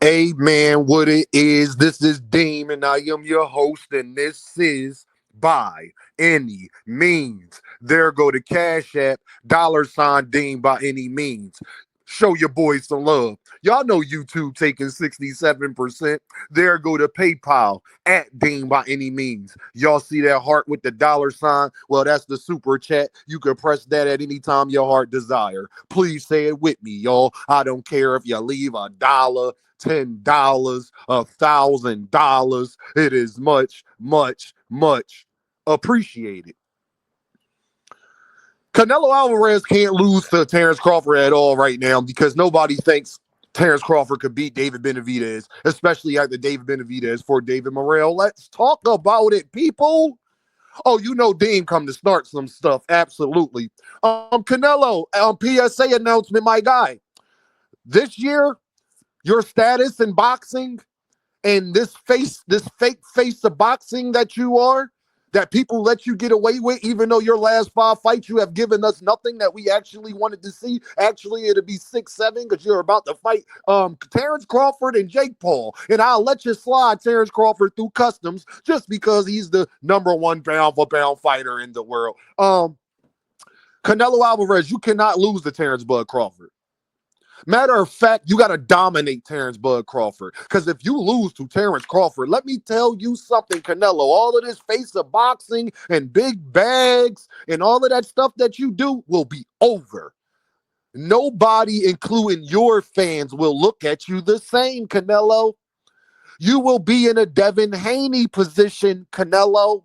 Amen. What it is, this is Dean, and I am your host, and this is By Any Means. There go the Cash App, $Dean by any means. Show your boys some love. Y'all know YouTube taking 67%. There go to PayPal at Dean by any means. Y'all see that heart with the $? Well, that's the super chat. You can press that at any time your heart desire. Please say it with me, y'all. I don't care if you leave $1, $10, $1,000. It is much, much, much appreciated. Canelo Alvarez can't lose to Terence Crawford at all right now because nobody thinks Terence Crawford could beat David Benavidez, especially after David Benavidez for David Morrell. Let's talk about it, people. Oh, you know Dean come to start some stuff. Absolutely. Canelo, PSA announcement, my guy. This year, your status in boxing and this fake face of boxing that you are, that people let you get away with, even though your last 5 fights you have given us nothing that we actually wanted to see. Actually, it'll be 6-7 because you're about to fight Terence Crawford and Jake Paul. And I'll let you slide Terence Crawford through customs just because he's the #1 pound-for-pound fighter in the world. Canelo Alvarez, you cannot lose to Terence Bud Crawford. Matter of fact, you got to dominate Terence Bud Crawford. Because if you lose to Terence Crawford, let me tell you something, Canelo. All of this face of boxing and big bags and all of that stuff that you do will be over. Nobody, including your fans, will look at you the same, Canelo. You will be in a Devin Haney position, Canelo.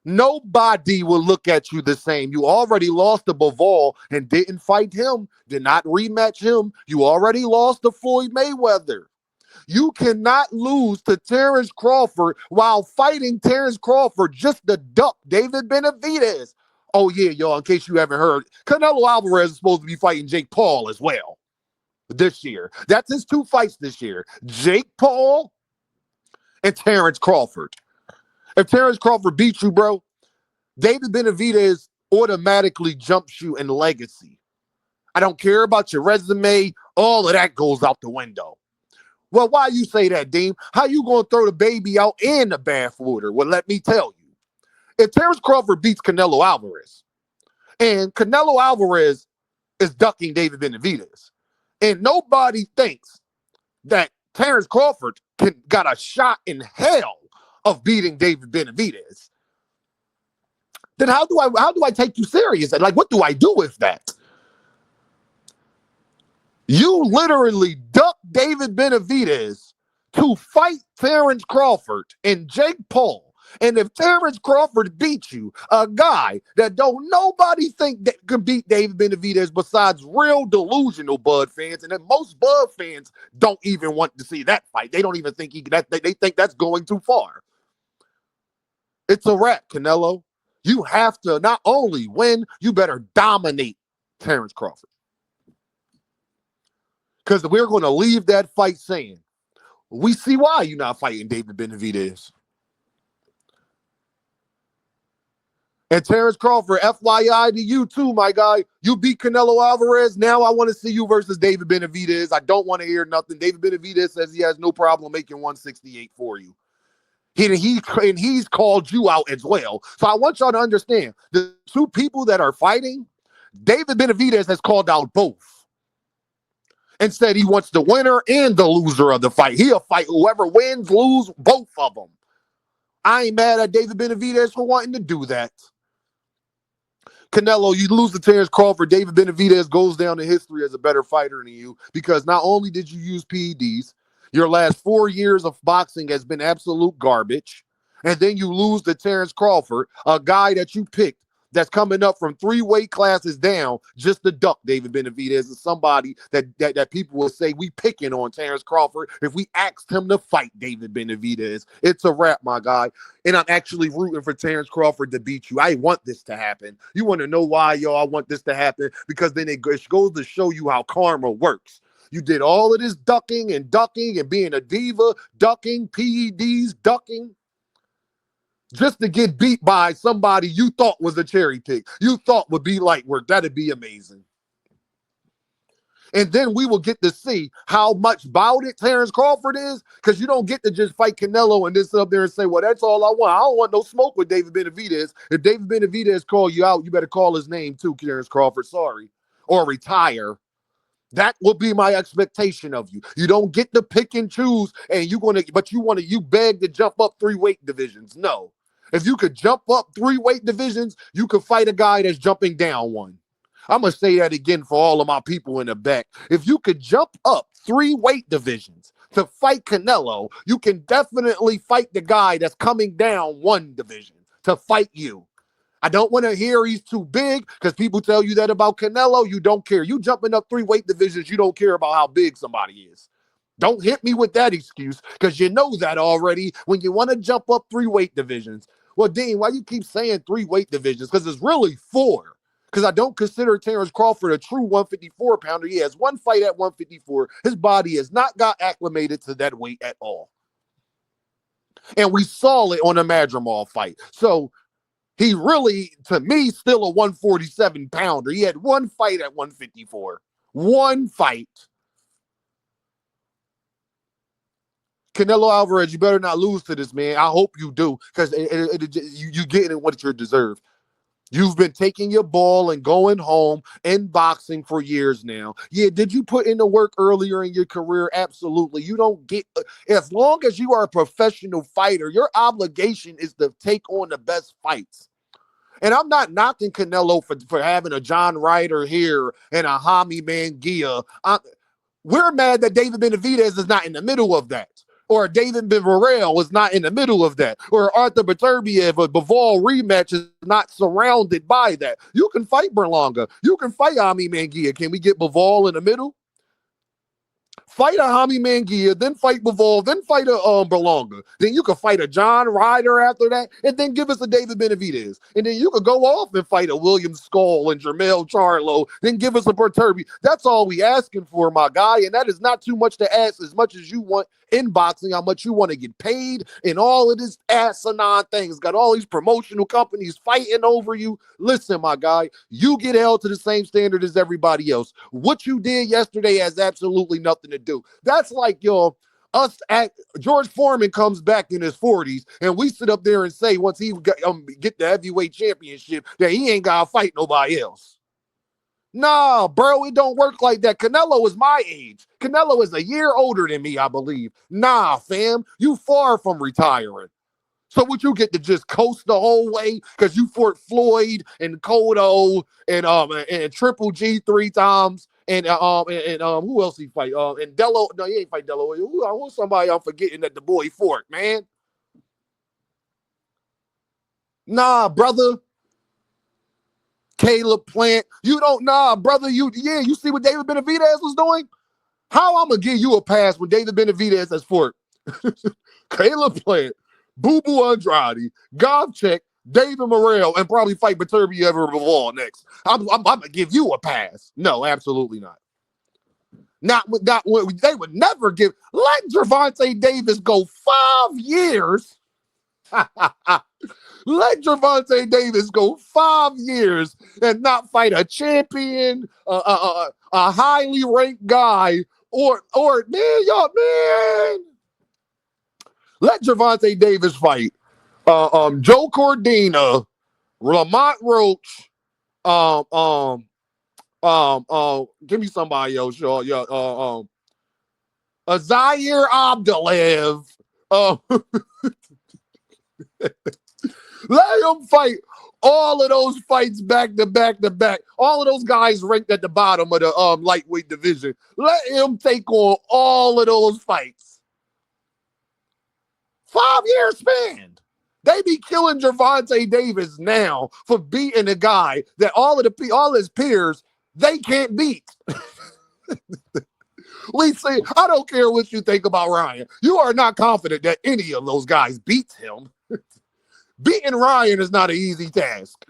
Nobody will look at you the same. You already lost to Bivol and didn't fight him, did not rematch him. You already lost to Floyd Mayweather. You cannot lose to Terence Crawford while fighting Terence Crawford just to duck David Benavidez. Oh, yeah, y'all, in case you haven't heard, Canelo Alvarez is supposed to be fighting Jake Paul as well this year. That's his 2 fights this year. Jake Paul and Terence Crawford. If Terence Crawford beats you, bro, David Benavidez automatically jumps you in legacy. I don't care about your resume. All of that goes out the window. Well, why you say that, Dean? How you going to throw the baby out in the bathwater? Well, let me tell you. If Terence Crawford beats Canelo Alvarez, and Canelo Alvarez is ducking David Benavidez, and nobody thinks that Terence Crawford got a shot in hell of beating David Benavidez, then how do I take you serious? Like, what do I do with that? You literally ducked David Benavidez to fight Terence Crawford and Jake Paul. And if Terence Crawford beats you, a guy that don't nobody think that can beat David Benavidez besides real delusional Bud fans, and then most Bud fans don't even want to see that fight. They don't even think they think that's going too far. It's a wrap, Canelo. You have to not only win, you better dominate Terence Crawford. Because we're going to leave that fight saying, we see why you're not fighting David Benavidez. And Terence Crawford, FYI to you too, my guy. You beat Canelo Alvarez. Now I want to see you versus David Benavidez. I don't want to hear nothing. David Benavidez says he has no problem making 168 for you. He's called you out as well. So I want y'all to understand, the 2 people that are fighting, David Benavidez has called out both and said he wants the winner and the loser of the fight. He'll fight whoever wins, lose, both of them. I ain't mad at David Benavidez for wanting to do that. Canelo, you lose to Terence Crawford. David Benavidez goes down in history as a better fighter than you because not only did you use PEDs, your last 4 years of boxing has been absolute garbage. And then you lose to Terence Crawford, a guy that you picked that's coming up from 3 weight classes down just to duck David Benavidez is somebody that people will say we picking on Terence Crawford if we asked him to fight David Benavidez. It's a wrap, my guy. And I'm actually rooting for Terence Crawford to beat you. I want this to happen. You want to know why, yo? I want this to happen because then it goes to show you how karma works. You did all of this ducking and being a diva, ducking, PEDs, ducking, just to get beat by somebody you thought was a cherry pick. You thought would be light work. That'd be amazing. And then we will get to see how much about it Terence Crawford is, because you don't get to just fight Canelo and then sit up there and say, well, that's all I want. I don't want no smoke with David Benavidez. If David Benavidez call you out, you better call his name too, Terence Crawford. Sorry. Or retire. That will be my expectation of you. You don't get to pick and choose, and you beg to jump up 3 weight divisions. No. If you could jump up 3 weight divisions, you could fight a guy that's jumping down 1. I'm going to say that again for all of my people in the back. If you could jump up 3 weight divisions to fight Canelo, you can definitely fight the guy that's coming down 1 division to fight you. I don't want to hear he's too big, because people tell you that about Canelo. You don't care. You jumping up 3 weight divisions, you don't care about how big somebody is. Don't hit me with that excuse, because you know that already when you want to jump up 3 weight divisions. Well, Dean, why you keep saying 3 weight divisions? Because it's really 4. Because I don't consider Terence Crawford a true 154 pounder. He has 1 fight at 154. His body has not got acclimated to that weight at all. And we saw it on the Madrimal fight. So he really, to me, still a 147 pounder. He had 1 fight at 154. 1 fight. Canelo Alvarez, you better not lose to this, man. I hope you do, because you getting what you deserve. You've been taking your ball and going home in boxing for years now. Yeah, did you put in the work earlier in your career? Absolutely. You don't get, as long as you are a professional fighter, your obligation is to take on the best fights. And I'm not knocking Canelo for having a John Ryder here and a Jaime Manguia. We're mad that David Benavidez is not in the middle of that. Or David Benavidez was not in the middle of that. Or Arthur Beterbiev or Bivol rematch is not surrounded by that. You can fight Berlanga. You can fight Jaime Manguia. Can we get Bivol in the middle? Fight a Jaime Manguia, then fight Bivol, then fight a Berlanga. Then you could fight a John Ryder after that, and then give us a David Benavidez. And then you could go off and fight a William Skull and Jermell Charlo, then give us a Beterbiev. That's all we asking for, my guy, and that is not too much to ask, as much as you want in boxing, how much you want to get paid, and all of this asinine things. Got all these promotional companies fighting over you. Listen, my guy, you get held to the same standard as everybody else. What you did yesterday has absolutely nothing to do. That's like George Foreman comes back in his 40s, and we sit up there and say once he get the heavyweight championship that he ain't gotta fight nobody else. Nah, bro, it don't work like that. Canelo is my age. Canelo is a year older than me, I believe. Nah, fam, you far from retiring. So would you get to just coast the whole way because you fought Floyd and Cotto and Triple G 3 times and who else he fight? And Dello. No, he ain't fight Dello. Who's somebody I'm forgetting that the boy fought, man? Nah, brother. Caleb Plant. You don't, nah, brother. You see what David Benavidez was doing? How I'm gonna give you a pass when David Benavidez has fought Caleb Plant, Boo Boo Andrade, Govchek, David Morrell, and probably fight Beterbiev ever Bivol next. I'm gonna give you a pass. No, absolutely not. Not they would never give. Let Gervonta Davis go 5 years. Let Gervonta Davis go 5 years and not fight a champion, a highly ranked guy, or man. Let Gervonta Davis fight Joe Cordina, Lamont Roach, give me somebody else, y'all. Zaire Abdalev. Let him fight all of those fights back to back to back. All of those guys ranked at the bottom of the lightweight division. Let him take on all of those fights. 5-year span. They be killing Gervonta Davis now for beating a guy that all his peers they can't beat. We see. I don't care what you think about Ryan. You are not confident that any of those guys beats him. Beating Ryan is not an easy task.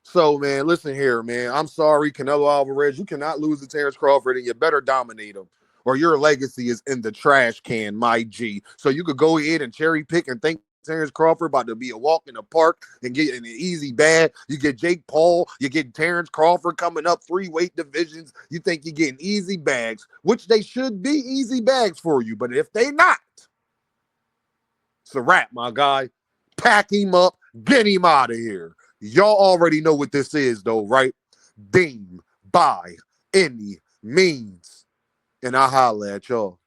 So, man, listen here, man. I'm sorry, Canelo Alvarez. You cannot lose to Terence Crawford, and you better dominate him, or your legacy is in the trash can, my G. So you could go ahead and cherry pick and think Terrence Crawford about to be a walk in the park and get an easy bag. You get Jake Paul, you get Terrence Crawford coming up 3 weight divisions. You think you're getting easy bags, which they should be easy bags for you. But if they not, it's a wrap, my guy. Pack him up, get him out of here. Y'all already know what this is, though, right? Deem by any means. And I holla at y'all.